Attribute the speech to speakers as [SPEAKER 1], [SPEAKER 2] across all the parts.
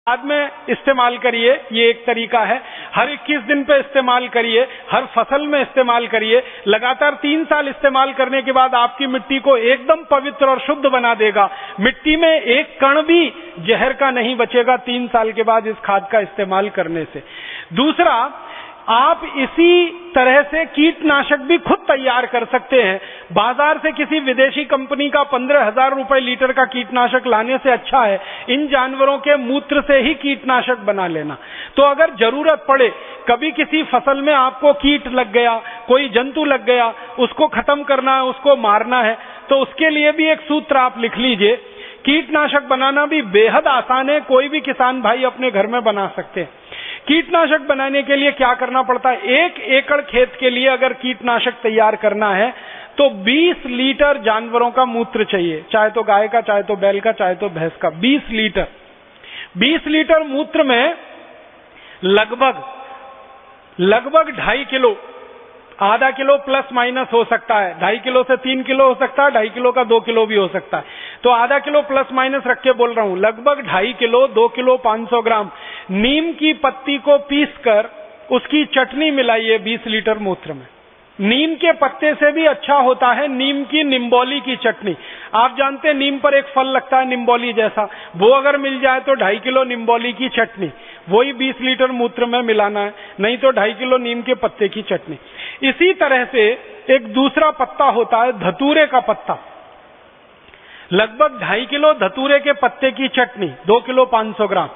[SPEAKER 1] बाद में इस्तेमाल करिए, ये एक तरीका है। हर 21 दिन पे इस्तेमाल करिए, हर फसल में इस्तेमाल करिए। लगातार 3 साल इस्तेमाल करने के बाद आपकी मिट्टी को एकदम पवित्र और शुद्ध बना देगा। मिट्टी में एक कण भी जहर का नहीं बचेगा 3 साल के बाद इस खाद का इस्तेमाल करने से। दूसरा, आप इसी तरह से कीटनाशक भी खुद तैयार कर सकते हैं। बाजार से किसी विदेशी कंपनी का 15,000 रुपए लीटर का कीटनाशक लाने से अच्छा है इन जानवरों के मूत्र से ही कीटनाशक बना लेना। तो अगर जरूरत पड़े, कभी किसी फसल में आपको कीट लग गया, कोई जंतु लग गया, उसको खत्म करना है, उसको मारना है, तो उसके लिए भी एक सूत्र आप लिख लीजिए। कीटनाशक बनाना भी बेहद आसान है, कोई भी किसान भाई अपने घर में बना सकते हैं। कीटनाशक बनाने के लिए क्या करना पड़ता है? 1 एकड़ खेत के लिए अगर कीटनाशक तैयार करना है तो 20 लीटर जानवरों का मूत्र चाहिए, चाहे तो गाय का, चाहे तो बैल का, चाहे तो भैंस का। 20 लीटर। 20 लीटर मूत्र में लगभग 2.5 किलो, आधा किलो प्लस माइनस हो सकता है, 2.5 किलो से 3 किलो हो सकता है, 2.5 किलो का 2 किलो भी हो सकता है, तो आधा किलो प्लस माइनस रख के बोल रहा हूं। लगभग 2.5 किलो, 2 किलो 500 ग्राम नीम की पत्ती को पीसकर उसकी चटनी मिलाइए 20 लीटर मूत्र में। नीम के पत्ते से भी अच्छा होता है नीम की निम्बोली की चटनी। आप जानते हैं नीम पर एक फल लगता है निम्बोली जैसा, वो अगर मिल जाए तो 2.5 किलो निम्बोली की चटनी वही 20 लीटर मूत्र में मिलाना है, नहीं तो 2.5 किलो नीम के पत्ते की चटनी। इसी तरह से एक दूसरा पत्ता होता है धतूरे का पत्ता, लगभग 2.5 किलो धतूरे के पत्ते की चटनी, 2 किलो 500 ग्राम।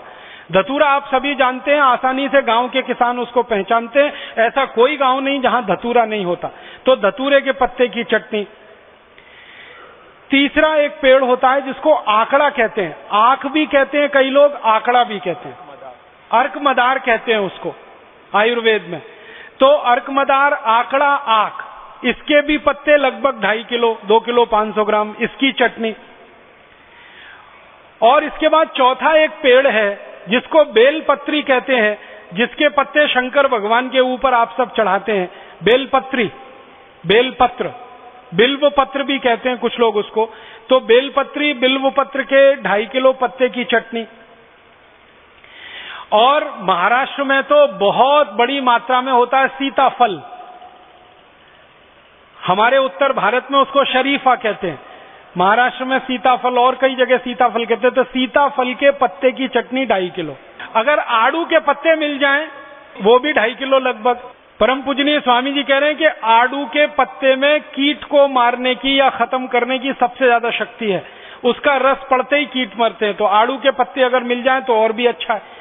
[SPEAKER 1] धतूरा आप सभी जानते हैं, आसानी से गांव के किसान उसको पहचानते हैं, ऐसा कोई गांव नहीं जहां धतूरा नहीं होता। तो धतूरे के पत्ते की चटनी। तीसरा एक पेड़ होता है जिसको आकड़ा कहते हैं, आंख भी कहते हैं कई लोग, आकड़ा भी कहते हैं, अर्कमदार कहते हैं उसको आयुर्वेद में। तो अर्कमदार, आकड़ा, आक, इसके भी पत्ते लगभग 2.5 किलो, 2 किलो 500 ग्राम, इसकी चटनी। और इसके बाद चौथा एक पेड़ है जिसको बेलपत्री कहते हैं, जिसके पत्ते शंकर भगवान के ऊपर आप सब चढ़ाते हैं। बेलपत्री, बेलपत्र, बिल्व पत्र भी कहते हैं कुछ लोग उसको। तो बेलपत्री, बिल्व पत्र के 2.5 किलो पत्ते की चटनी। और महाराष्ट्र में तो बहुत बड़ी मात्रा में होता है सीताफल, हमारे उत्तर भारत में उसको शरीफा कहते हैं, महाराष्ट्र में सीताफल और कई जगह सीताफल कहते हैं। तो सीताफल के पत्ते की चटनी 2.5 किलो। अगर आड़ू के पत्ते मिल जाएं वो भी 2.5 किलो लगभग। परम पूजनीय स्वामी जी कह रहे हैं कि आड़ू के पत्ते में कीट को मारने की या खत्म करने की सबसे ज्यादा शक्ति है, उसका रस पड़ते ही कीट मरते हैं, तो आड़ू के पत्ते अगर मिल जाएं तो और भी अच्छा है।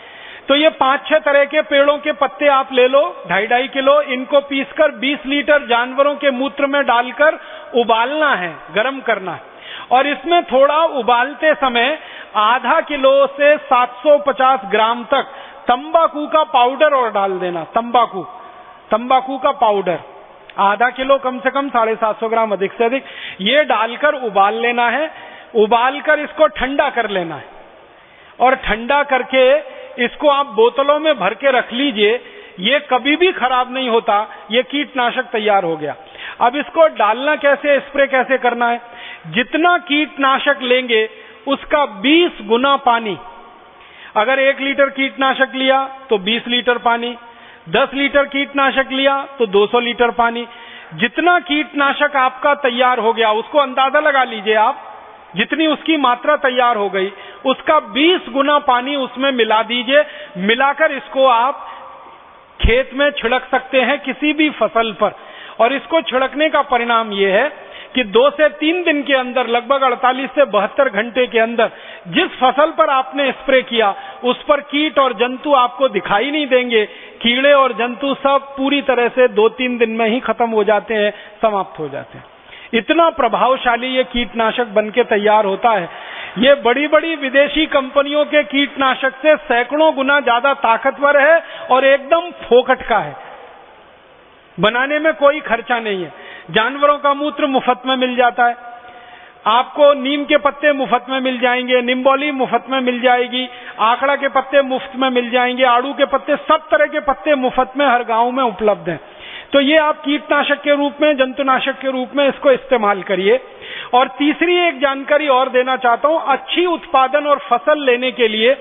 [SPEAKER 1] तो ये 5-6 तरह के पेड़ों के पत्ते आप ले लो, 2.5 किलो, इनको पीसकर 20 लीटर जानवरों के मूत्र में डालकर उबालना है, गर्म करना है। और इसमें थोड़ा उबालते समय आधा किलो से 750 ग्राम तक तंबाकू का पाउडर और डाल देना। तंबाकू का पाउडर आधा किलो, कम से कम 750 ग्राम, अधिक से अधिक, ये डालकर उबाल लेना है। उबालकर इसको ठंडा कर लेना है और ठंडा करके इसको आप बोतलों में भर के रख लीजिए। ये कभी भी खराब नहीं होता, ये कीटनाशक तैयार हो गया। अब इसको डालना कैसे, स्प्रे कैसे करना है? जितना कीटनाशक लेंगे उसका 20 गुना पानी। अगर 1 लीटर कीटनाशक लिया तो 20 लीटर पानी, 10 लीटर कीटनाशक लिया तो 200 लीटर पानी। जितना कीटनाशक आपका तैयार हो गया उसको अंदाजा लगा लीजिए आप, जितनी उसकी मात्रा तैयार हो गई उसका 20 गुना पानी उसमें मिला दीजिए। मिलाकर इसको आप खेत में छिड़क सकते हैं किसी भी फसल पर। और इसको छिड़कने का परिणाम यह है कि 2 से 3 दिन के अंदर, लगभग 48 से 72 घंटे के अंदर जिस फसल पर आपने स्प्रे किया उस पर कीट और जंतु आपको दिखाई नहीं देंगे। कीड़े और जंतु सब पूरी तरह से 2-3 दिन में ही खत्म हो जाते हैं, समाप्त हो जाते हैं। इतना प्रभावशाली ये कीटनाशक बनके तैयार होता है। ये बड़ी बड़ी विदेशी कंपनियों के कीटनाशक से सैकड़ों गुना ज्यादा ताकतवर है और एकदम फोकट का है। बनाने में कोई खर्चा नहीं है। जानवरों का मूत्र मुफ्त में मिल जाता है, आपको नीम के पत्ते मुफ्त में मिल जाएंगे, निम्बोली मुफ्त में मिल जाएगी, आकड़ा के पत्ते मुफ्त में मिल जाएंगे, आड़ू के पत्ते, सब तरह के पत्ते मुफ्त में हर गांव में उपलब्ध हैं। तो ये आप कीटनाशक के रूप में, जंतुनाशक के रूप में इसको इस्तेमाल करिए। और तीसरी एक जानकारी और देना चाहता हूं, अच्छी उत्पादन और फसल लेने के लिए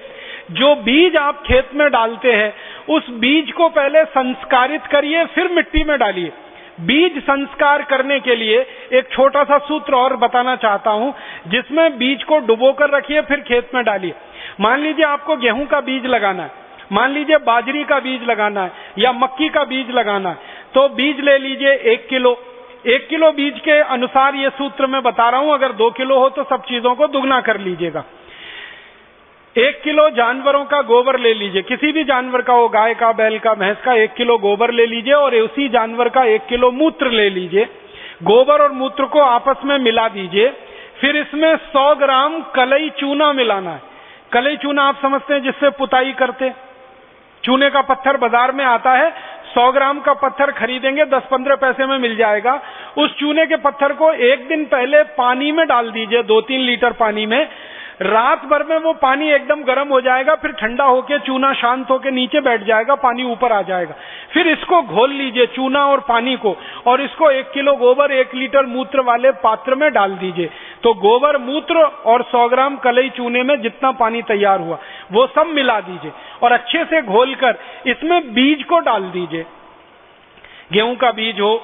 [SPEAKER 1] जो बीज आप खेत में डालते हैं उस बीज को पहले संस्कारित करिए, फिर मिट्टी में डालिए। बीज संस्कार करने के लिए एक छोटा सा सूत्र और बताना चाहता हूं, जिसमें बीज को डुबोकर रखिए फिर खेत में डालिए। मान लीजिए आपको गेहूं का बीज लगाना है, मान लीजिए बाजरी का बीज लगाना है या मक्की का बीज लगाना है, तो बीज ले लीजिए 1 किलो। 1 किलो बीज के अनुसार ये सूत्र मैं बता रहा हूं, अगर 2 किलो हो तो सब चीजों को दुगना कर लीजिएगा। 1 किलो जानवरों का गोबर ले लीजिए, किसी भी जानवर का हो, गाय का, बैल का, भैंस का, 1 किलो गोबर ले लीजिए और उसी जानवर का 1 किलो मूत्र ले लीजिए। गोबर और मूत्र को आपस में मिला दीजिए, फिर इसमें 100 ग्राम कलई चूना मिलाना है। कलई चूना आप समझते हैं जिससे पुताई करते, चूने का पत्थर बाजार में आता है, 100 ग्राम का पत्थर खरीदेंगे 10-15 पैसे में मिल जाएगा। उस चूने के पत्थर को 1 दिन पहले पानी में डाल दीजिए, 2-3 लीटर पानी में। रात भर में वो पानी एकदम गर्म हो जाएगा, फिर ठंडा होके चूना शांत होके नीचे बैठ जाएगा, पानी ऊपर आ जाएगा। फिर इसको घोल लीजिए, चूना और पानी को, और इसको 1 किलो गोबर 1 लीटर मूत्र वाले पात्र में डाल दीजिए। तो गोबर, मूत्र और 100 ग्राम कलई चूने में जितना पानी तैयार हुआ वो सब मिला दीजिए और अच्छे से घोलकर इसमें बीज को डाल दीजिए। गेहूं का बीज हो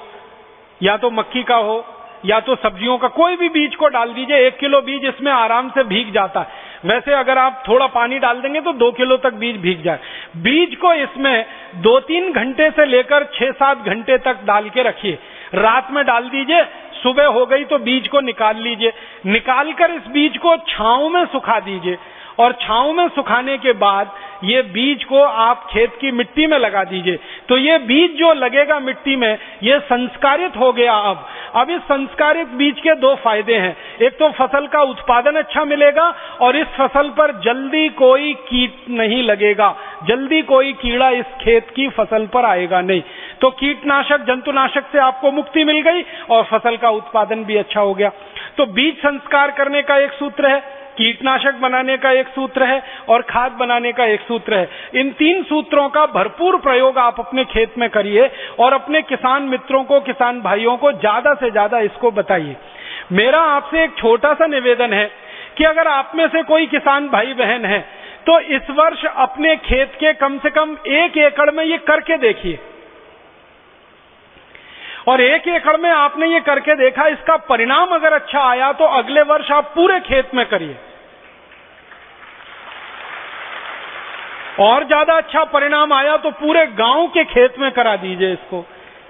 [SPEAKER 1] या तो मक्की का हो या तो सब्जियों का, कोई भी बीज को डाल दीजिए। 1 किलो बीज इसमें आराम से भीग जाता है। वैसे अगर आप थोड़ा पानी डाल देंगे तो 2 किलो तक बीज भीग जाए। बीज को इसमें 2-3 घंटे से लेकर 6-7 घंटे तक डाल के रखिए। रात में डाल दीजिए, सुबह हो गई तो बीज को निकाल लीजिए। निकालकर इस बीज को छांव में सुखा दीजिए और छांव में सुखाने के बाद ये बीज को आप खेत की मिट्टी में लगा दीजिए। तो ये बीज जो लगेगा मिट्टी में, ये संस्कारित हो गया। अब इस संस्कारित बीज के 2 फायदे हैं। एक तो फसल का उत्पादन अच्छा मिलेगा और इस फसल पर जल्दी कोई कीट नहीं लगेगा, जल्दी कोई कीड़ा इस खेत की फसल पर आएगा नहीं। तो कीटनाशक, जंतुनाशक से आपको मुक्ति मिल गई और फसल का उत्पादन भी अच्छा हो गया। तो बीज संस्कार करने का एक सूत्र है, कीटनाशक बनाने का एक सूत्र है और खाद बनाने का एक सूत्र है। इन 3 सूत्रों का भरपूर प्रयोग आप अपने खेत में करिए और अपने किसान मित्रों को, किसान भाइयों को ज्यादा से ज्यादा इसको बताइए। मेरा आपसे एक छोटा सा निवेदन है कि अगर आप में से कोई किसान भाई बहन है तो इस वर्ष अपने खेत के कम से कम 1 एकड़ में ये करके देखिए। और 1 एकड़ में आपने ये करके देखा, इसका परिणाम अगर अच्छा आया तो अगले वर्ष आप पूरे खेत में करिए। और ज्यादा अच्छा परिणाम आया तो पूरे गांव के खेत में करा दीजिए इसको,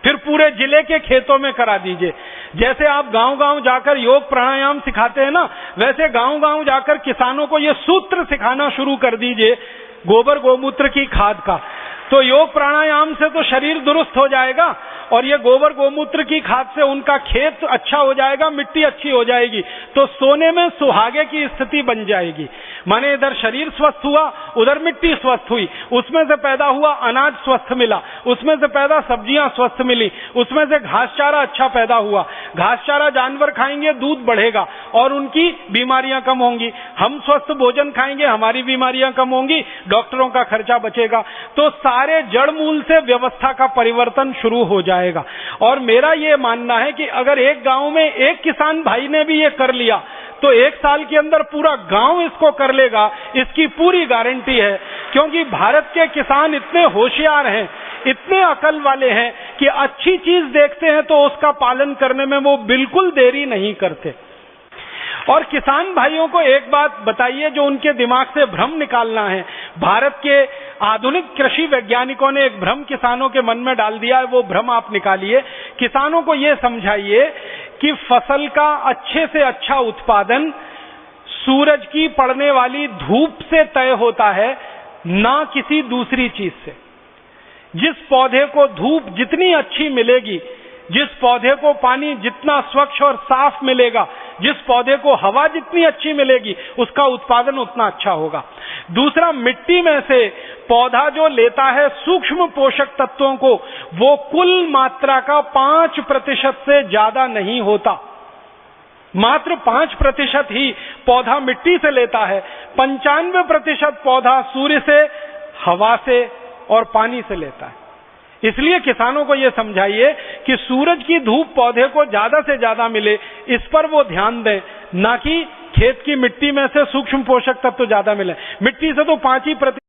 [SPEAKER 1] फिर पूरे जिले के खेतों में करा दीजिए। जैसे आप गांव-गांव जाकर योग प्राणायाम सिखाते हैं ना, वैसे गांव-गांव जाकर किसानों को ये सूत्र सिखाना शुरू कर दीजिए गोबर गोमूत्र की खाद का। तो योग प्राणायाम से तो शरीर दुरुस्त हो जाएगा और ये गोबर गोमूत्र की खाद से उनका खेत अच्छा हो जाएगा, मिट्टी अच्छी हो जाएगी, तो सोने में सुहागे की स्थिति बन जाएगी। माने इधर शरीर स्वस्थ हुआ, उधर मिट्टी स्वस्थ हुई, उसमें से पैदा हुआ अनाज स्वस्थ मिला, उसमें से पैदा सब्जियां स्वस्थ मिली, उसमें से घास चारा अच्छा पैदा हुआ। घास चारा जानवर खाएंगे, दूध बढ़ेगा और उनकी बीमारियां कम होंगी। हम स्वस्थ भोजन खाएंगे, हमारी बीमारियां कम होंगी, डॉक्टरों का खर्चा बचेगा। तो सारे जड़ मूल से व्यवस्था का परिवर्तन शुरू हो जाएगा। और मेरा ये मानना है कि अगर एक गांव में एक किसान भाई ने भी ये कर लिया तो 1 साल के अंदर पूरा गांव इसको कर लेगा, इसकी पूरी गारंटी है। क्योंकि भारत के किसान इतने होशियार हैं, इतने अकल वाले हैं कि अच्छी चीज देखते हैं तो उसका पालन करने में वो बिल्कुल देरी नहीं करते। और किसान भाइयों को एक बात बताइए जो उनके दिमाग से भ्रम निकालना है। भारत के आधुनिक कृषि वैज्ञानिकों ने एक भ्रम किसानों के मन में डाल दिया है, वो भ्रम आप निकालिए। किसानों को ये समझाइए कि फसल का अच्छे से अच्छा उत्पादन सूरज की पड़ने वाली धूप से तय होता है, ना किसी दूसरी चीज से। जिस पौधे को धूप जितनी अच्छी मिलेगी, जिस पौधे को पानी जितना स्वच्छ और साफ मिलेगा, जिस पौधे को हवा जितनी अच्छी मिलेगी, उसका उत्पादन उतना अच्छा होगा। दूसरा, मिट्टी में से पौधा जो लेता है सूक्ष्म पोषक तत्वों को, वो कुल मात्रा का 5% से ज्यादा नहीं होता। मात्र 5% ही पौधा मिट्टी से लेता है, 95% पौधा सूर्य से, हवा से और पानी से लेता है। इसलिए किसानों को यह समझाइए कि सूरज की धूप पौधे को ज्यादा से ज्यादा मिले, इस पर वो ध्यान दें, ना कि खेत की मिट्टी में से सूक्ष्म पोषक तत्व तो ज्यादा मिले। मिट्टी से तो 5%